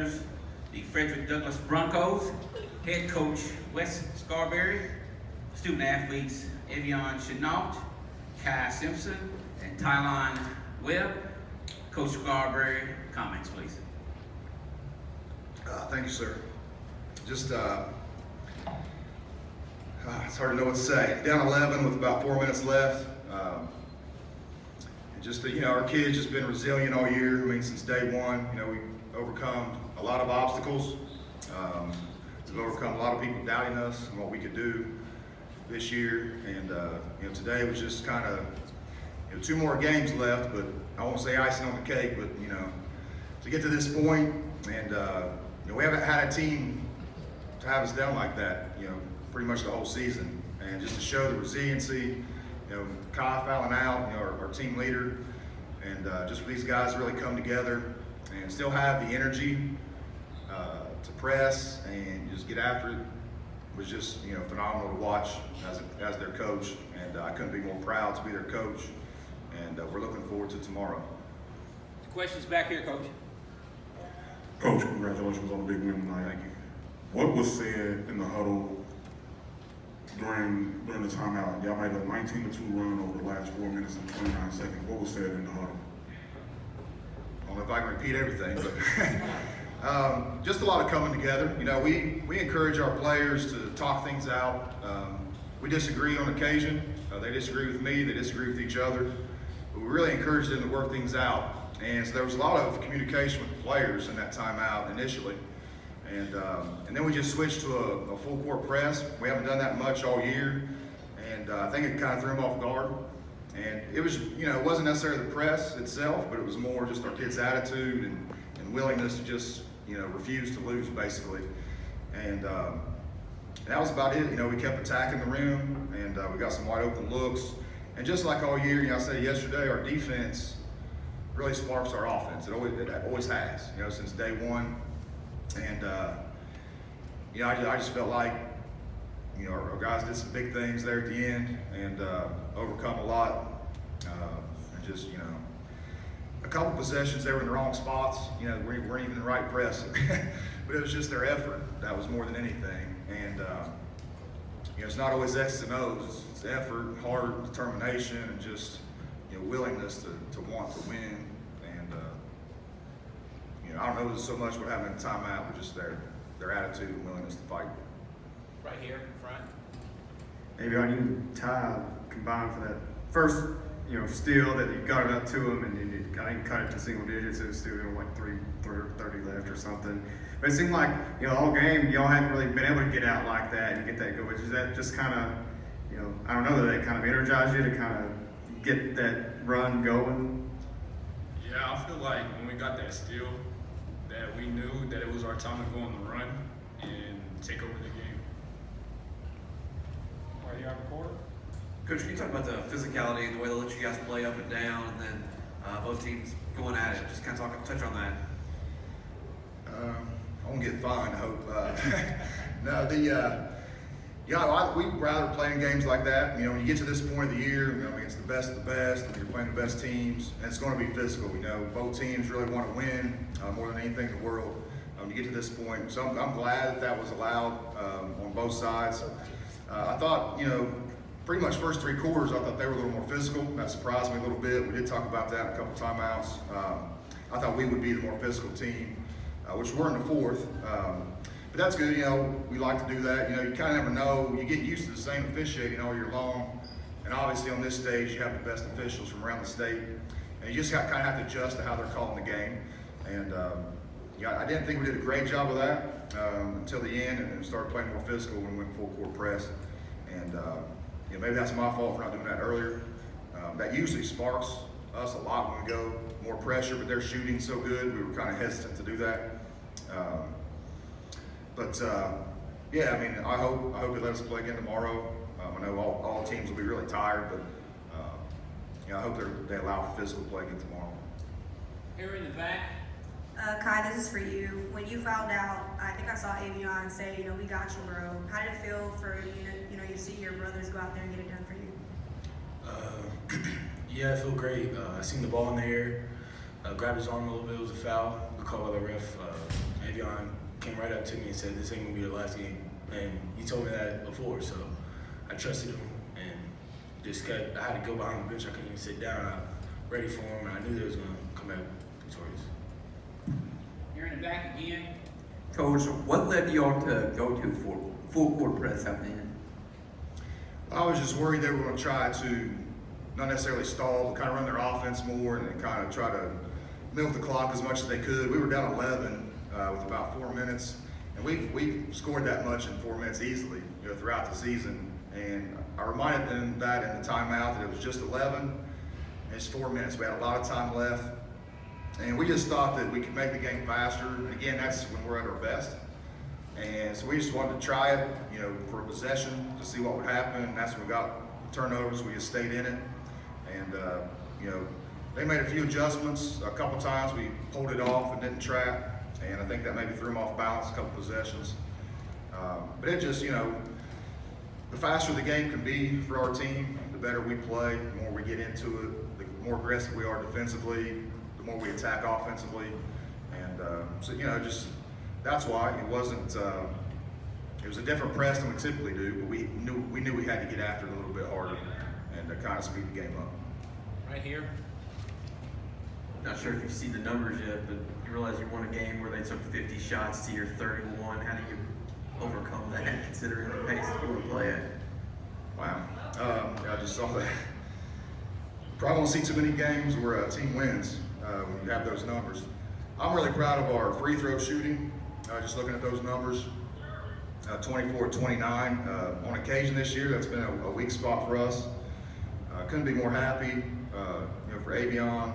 The Frederick Broncos, head coach Wes Scarberry, student athletes Evian Chenault, Kai Simpson, and Tylon Webb. Coach Scarberry, comments please. Thank you, sir. Just, it's hard to know what to say. Down 11 with about 4 minutes left. Our kids just been resilient all year. I mean, since day one, we overcome a lot of obstacles. We've overcome a lot of people doubting us and what we could do this year. And today was just kind of, 2 more games left, but I won't say icing on the cake, but to get to this point, and we haven't had a team to have us down like that, pretty much the whole season. And just to show the resiliency, Kai fouling out, our team leader, and just for these guys to really come together and still have the energy to press and just get after it was just phenomenal to watch as their coach, and I couldn't be more proud to be their coach, and we're looking forward to tomorrow. Questions back here, Coach. Coach, congratulations on the big win tonight. Thank you. What was said in the huddle during the timeout? Y'all made a 19-2 run over the last 4 minutes and 29 seconds. What was said in the huddle? I don't know if I can repeat everything, but just a lot of coming together. We encourage our players to talk things out. We disagree on occasion. They disagree with me. They disagree with each other. But we really encourage them to work things out. And so there was a lot of communication with the players in that timeout initially. And then we just switched to a full court press. We haven't done that much all year. And I think it kind of threw them off guard. And it was, it wasn't necessarily the press itself, but it was more just our kids' attitude and willingness to just, refuse to lose, basically. And that was about it. We kept attacking the rim, and we got some wide open looks. And just like all year, I said yesterday, our defense really sparks our offense. It always has, since day one. And I just felt like our guys did some big things there at the end and overcome a lot. And just a couple possessions they were in the wrong spots. We weren't even in the right press, but it was just their effort that was more than anything. And it's not always X's and O's. It's effort, hard determination, and just willingness to want to win. And I don't know so much what happened in the timeout, but just their attitude and willingness to fight. Right here in front. Maybe on you, Ty, combined for that first, steal that you got it up to him, and then you didn't cut it to single digits. It was still like 3:30 left or something. But it seemed like all game y'all hadn't really been able to get out like that and get that go. Is that just kind of, I don't know, that kind of energized you to kind of get that run going? Yeah, I feel like when we got that steal, that we knew that it was our time to go on the run and take over the game. Right here on the court. Coach, can you talk about the physicality and the way they let you guys play up and down, and then both teams going at it? Just kind of touch on that. I won't get fined, I hope. We'd rather play in games like that. When you get to this point of the year, it's the best of the best, and you're playing the best teams, and it's going to be physical. Both teams really want to win more than anything in the world. You get to this point, so I'm glad that was allowed on both sides. I thought, pretty much first 3 quarters, I thought they were a little more physical. That surprised me a little bit. We did talk about that in a couple timeouts. I thought we would be the more physical team, which we're in the fourth. But that's good, we like to do that. You kind of never know. You get used to the same officiating all year long. And obviously on this stage, you have the best officials from around the state. And you just kind of have to adjust to how they're calling the game. And I didn't think we did a great job of that until the end, and then started playing more physical when we went full court press. And maybe that's my fault for not doing that earlier. That usually sparks us a lot when we go more pressure, but they're shooting so good, we were kind of hesitant to do that. I hope they let us play again tomorrow. I know all teams will be really tired, but I hope they allow for physical play again tomorrow. Here in the back. Kai, this is for you. When you found out, I think I saw Avion say, we got you, bro. How did it feel for you see your brothers go out there and get it done for you? Yeah, I feel great. I seen the ball in the air, grabbed his arm a little bit. It was a foul. Good call by the ref. Avion came right up to me and said, "This ain't gonna be your last game." And he told me that before, so I trusted him and just kept. I had to go behind the bench. I couldn't even sit down. I ready for him, and I knew they was gonna come back victorious. Here in the back again. Coach, what led y'all to go to full court press at the end? I was just worried they were going to try to not necessarily stall, but kind of run their offense more and then kind of try to milk the clock as much as they could. We were down 11 with about 4 minutes, and we scored that much in 4 minutes easily, throughout the season. And I reminded them that in the timeout that it was just 11, and it's 4 minutes. We had a lot of time left, and we just thought that we could make the game faster. And again, that's when we're at our best. And so we just wanted to try it, for a possession to see what would happen. And that's when we got turnovers. We just stayed in it. And, they made a few adjustments. A couple times we pulled it off and didn't trap. And I think that maybe threw them off balance a couple possessions. But it just, the faster the game can be for our team, the better we play, the more we get into it, the more aggressive we are defensively, the more we attack offensively. And so, just that's why it wasn't. It was a different press than we typically do, but we knew we had to get after it a little bit harder and kind of speed the game up. Right here. Not sure if you've seen the numbers yet, but you realize you won a game where they took 50 shots to your 31. How do you overcome that, considering the pace that you were playing at? Wow. I just saw that. Probably won't see too many games where a team wins when you have those numbers. I'm really proud of our free throw shooting. Just looking at those numbers, 24-29. On occasion this year, that's been a weak spot for us. Couldn't be more happy. For Avion,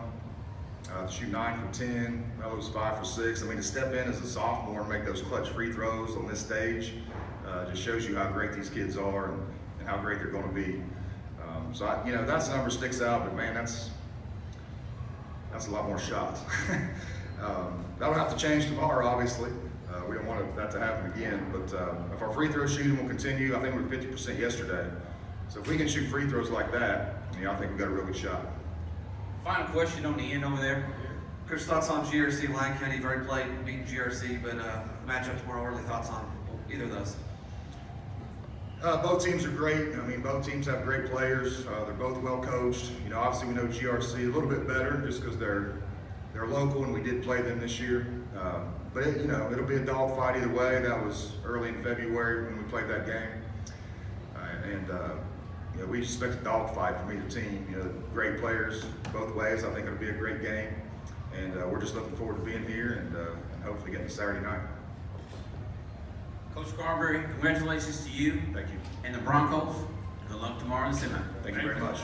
to shoot 9 for 10, Melo's 5 for 6. I mean, to step in as a sophomore and make those clutch free throws on this stage just shows you how great these kids are and how great they're going to be. So that's the number sticks out, but man, that's a lot more shots. That'll have to change tomorrow, obviously. We don't want that to happen again, but if our free throw shooting will continue, I think we were 50% yesterday. So if we can shoot free throws like that, I think we've got a real good shot. Final question on the end over there. Coach, thoughts on GRC, Lyon County? You've already played, beaten GRC, but the matchup tomorrow, early thoughts on either of those? Both teams are great. Both teams have great players. They're both well coached. Obviously we know GRC a little bit better just because they're local and we did play them this year. But it'll be a dogfight either way. That was early in February when we played that game. We expect a dogfight from either team. Great players both ways. I think it'll be a great game. And we're just looking forward to being here and hopefully getting to Saturday night. Coach Scarberry, congratulations to you Thank you. and the Broncos. Good luck tomorrow in the semi. Thank you very much.